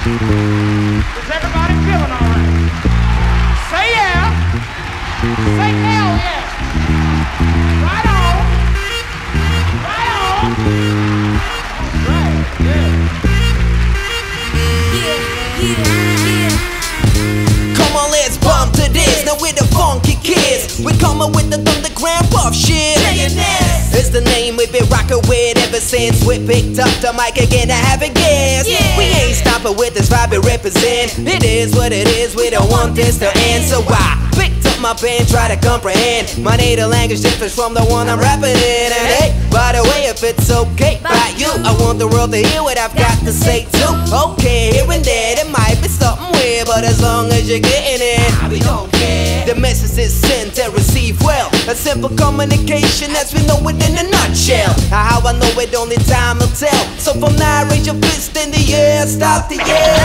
Is everybody feeling all right? Say yeah. Say hell yeah. Right on. Right on. Right. Yeah. Come on, let's bump to this. Now we're the funky kids. We coming with the underground buff shit. It's the name we've been rocking with ever since we picked up the mic again. I haven't guessed. We ain't stopping with this vibe we represent. It is what it is. We don't want this to end. So I picked up my pen, try to comprehend. My native language differs from the one I'm rapping in. And hey, by the way, if it's okay by you, I want the world to hear what I've got to say too. Okay, here and there, there might be something weird, but as long as you're getting it, we don't care. The message is sent and received well. A simple communication as we know it in a nutshell. How I know it, only time will tell. So from now, raise your fist in the air, stop the air.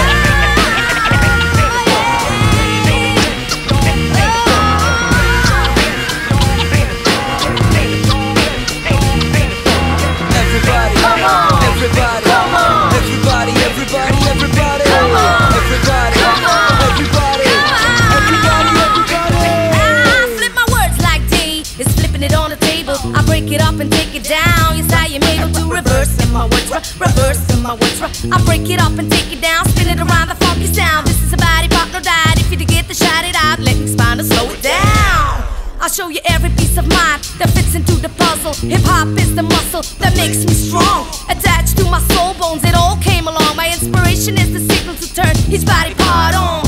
I break it up and take it down. Yes, I am able to reverse in my words, reverse in my words. I break it up and take it down, spin it around the funky sound. This is a body pop, no diet. If you to get to shout it out, let me expound and slow it down. I'll show you every piece of mind that fits into the puzzle. Hip hop is the muscle that makes me strong. Attached to my soul bones, it all came along. My inspiration is the signal to turn his body part on.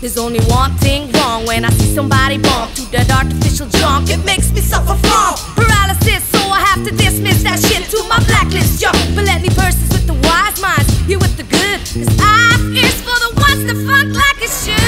There's only one thing wrong when I see somebody bump to that artificial junk. It makes me suffer from paralysis, so I have to dismiss that shit to my blacklist. Yo, but let me persons with the wise minds, you with the good, 'cause I've ears for the ones that funk like it should.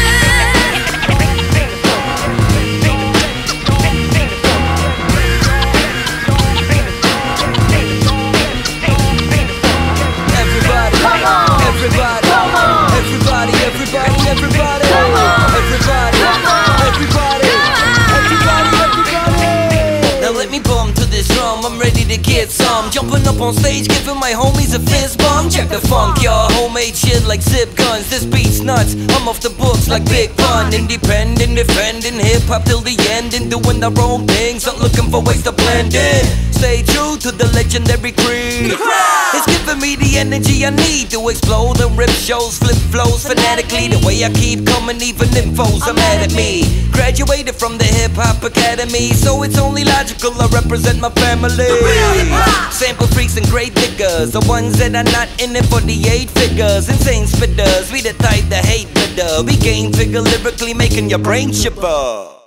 I'm ready to get some. Jumping up on stage, giving my homies a fist bump. Check the funk, y'all. Homemade shit like zip guns. This beat's nuts. I'm off the books like Big Pun. Independent, defending hip-hop till the end. And doing the wrong things, not looking for ways to blend in. Stay true to the legendary creed. It's giving me the energy I need to explode and rip shows, flip flows fanatically. The way I keep coming, even infos are mad at me. Graduated from the Hip-Hop Academy, so it's only logical I represent my family. Sample freaks and great diggers, the ones that are not in it for the 8 figures. Insane spitters, we the type that hate bitter. We gain figure lyrically, making your brain shiver.